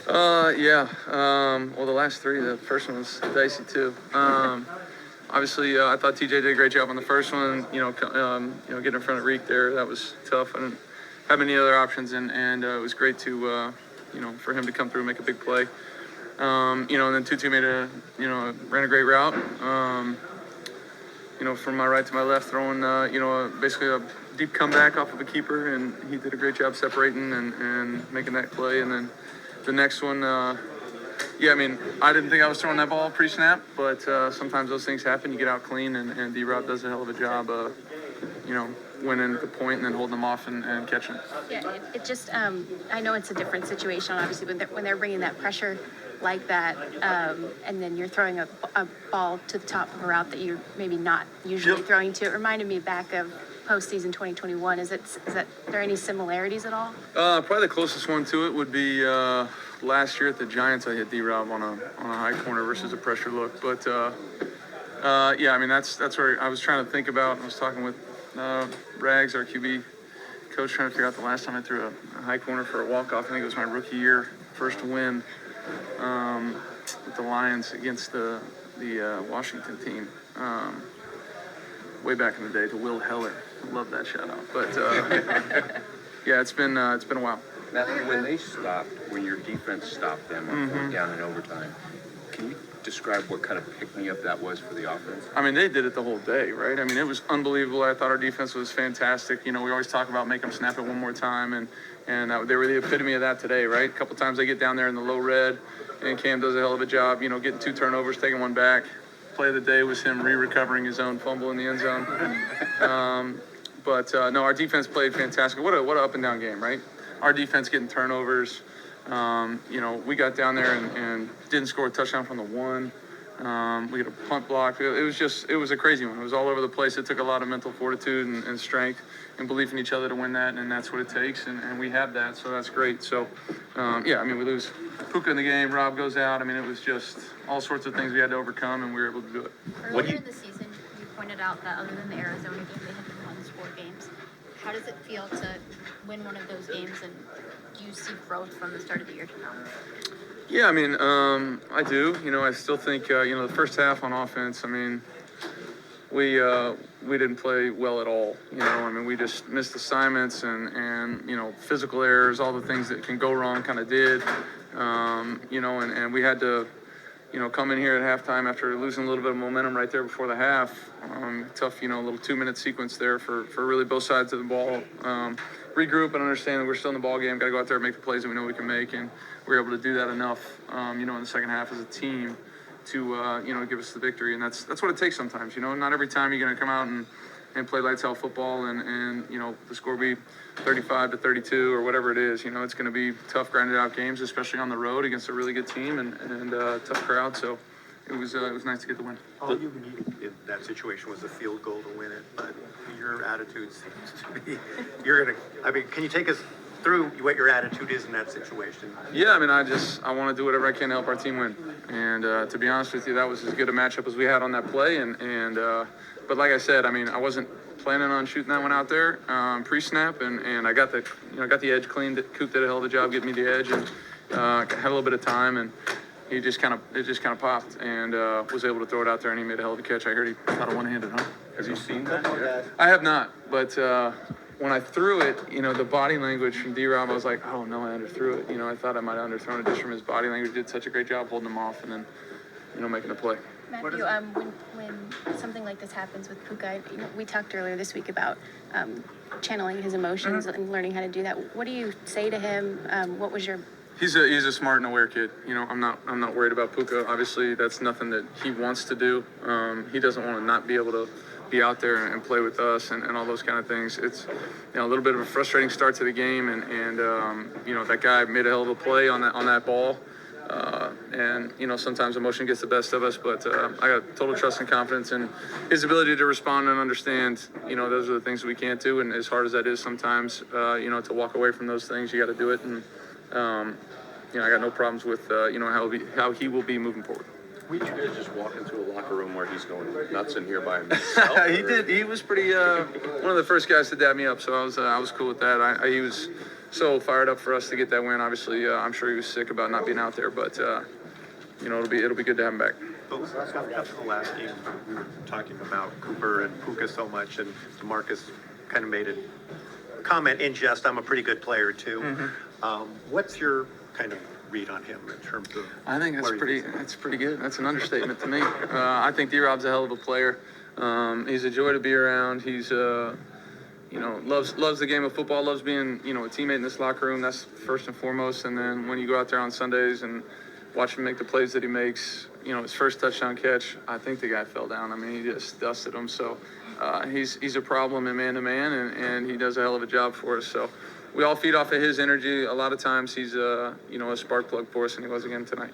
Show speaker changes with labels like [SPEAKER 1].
[SPEAKER 1] Yeah. Well, the last three, the first one was dicey too. Obviously, I thought TJ did a great job on the first one. Getting in front of Reek there, that was tough. I didn't have any other options, and it was great to, for him to come through and make a big play. And then Tutu ran a great route. From my right to my left, throwing, basically a deep comeback off of a keeper, and he did a great job separating and making that play. And then the next one, I didn't think I was throwing that ball pre-snap, but sometimes those things happen. You get out clean, and D-Rob does a hell of a job, winning at the point and then holding them off and catching it.
[SPEAKER 2] Yeah, it just, I know it's a different situation, obviously, when they're bringing that pressure like that, and then you're throwing a ball to the top of a route that you're maybe not usually throwing to. It reminded me back of postseason 2021. Is there any similarities at all?
[SPEAKER 1] Probably the closest one to it would be last year at the Giants. I hit D-Rob on a high corner versus a pressure look. But that's where I was trying to think about. I was talking with Rags, our QB coach, trying to figure out the last time I threw a high corner for a walk-off. I think it was my rookie year, first win with the Lions against the Washington team. Way back in the day to Will Heller. Love that shout out. But yeah, it's been a while.
[SPEAKER 3] Matthew, when they stopped, when your defense stopped them down in overtime, can you describe what kind of pick-me-up that was for the offense?
[SPEAKER 1] I mean, they did it the whole day, right? I mean, it was unbelievable. I thought our defense was fantastic. We always talk about make them snap it one more time, and they were the epitome of that today, right? A couple times they get down there in the low red, and Cam does a hell of a job, getting 2 turnovers, taking one back. Play of the day was him recovering his own fumble in the end zone. No, our defense played fantastic. What an up and down game, right? Our defense getting turnovers. We got down there and didn't score a touchdown from the one. We had a punt block. It was a crazy one. It was all over the place. It took a lot of mental fortitude and strength and belief in each other to win that, and that's what it takes, and we have that, so that's great. So, we lose Puka in the game, Rob goes out. I mean, it was just all sorts of things we had to overcome, and we were able to do it.
[SPEAKER 4] Earlier in the season, you pointed out that other than the Arizona game, they had been won score games. How does it feel to win one of those games, and do you see growth from the start of the year to now?
[SPEAKER 1] Yeah, I do. I still think, the first half on offense, we didn't play well at all. We just missed assignments and physical errors, all the things that can go wrong kind of did. And we had to, come in here at halftime after losing a little bit of momentum right there before the half. Tough, little 2-minute sequence there for really both sides of the ball. Regroup and understand that we're still in the ball game. Got to go out there and make the plays that we know we can make, and we were able to do that enough, in the second half as a team to, give us the victory. And that's what it takes sometimes. Not every time you're going to come out and play lights out football and the score be 35-32 or whatever it is. It's going to be tough, grinded out games, especially on the road against a really good team and tough crowd. So it was nice to get the win.
[SPEAKER 5] All you needed in that situation was a field goal to win it, but your attitude seems to be can you take us through what your attitude is in that situation?
[SPEAKER 1] Yeah, I want to do whatever I can to help our team win. And to be honest with you, that was as good a matchup as we had on that play. But like I said, I wasn't planning on shooting that one out there pre-snap, and I got the edge cleaned. Coop did a hell of a job getting me the edge, and had a little bit of time, and it just kind of popped, and was able to throw it out there, and he made a hell of a catch. I heard he caught a one-handed, huh?
[SPEAKER 3] Have you seen that yet?
[SPEAKER 1] I have not, but when I threw it, the body language from D-Rob, I was like, oh no, I underthrew it. I thought I might have underthrown it just from his body language. Did such a great job holding him off and then, making the play.
[SPEAKER 2] Matthew, when something like this happens with Puka, we talked earlier this week about channeling his emotions and learning how to do that. What do you say to him? What was your...
[SPEAKER 1] He's a smart and aware kid. I'm not worried about Puka. Obviously, that's nothing that he wants to do. He doesn't want to not be able to be out there and play with us and all those kind of things. It's a little bit of a frustrating start to the game, and that guy made a hell of a play on that ball. Sometimes emotion gets the best of us, but I got total trust and confidence in his ability to respond and understand, those are the things we can't do. And as hard as that is sometimes, to walk away from those things, you got to do it. And, I got no problems with, how he will be moving forward.
[SPEAKER 3] Did you guys just walk into a locker room where he's going nuts in here by himself?
[SPEAKER 1] He did. He was pretty, one of the first guys to dab me up. So I was cool with that. He was so fired up for us to get that win. Obviously, I'm sure he was sick about not being out there, but you know, it'll be good to have him back.
[SPEAKER 5] Folks, after the last game, we were talking about Cooper and Puka so much, and Demarcus kind of made a comment in jest, I'm a pretty good player too. What's your kind of read on him in terms of?
[SPEAKER 1] I think that's pretty good. That's an understatement to me. I think D-Rob's a hell of a player. He's a joy to be around. He's you know, loves the game of football, loves being, you know, a teammate in this locker room. That's first and foremost. And then when you go out there on Sundays and watch him make the plays that he makes, you know, his first touchdown catch, I think the guy fell down. I mean, he just dusted him. So he's a problem in man-to-man, and he does a hell of a job for us. So we all feed off of his energy. A lot of times he's, you know, a spark plug for us, and he was again tonight.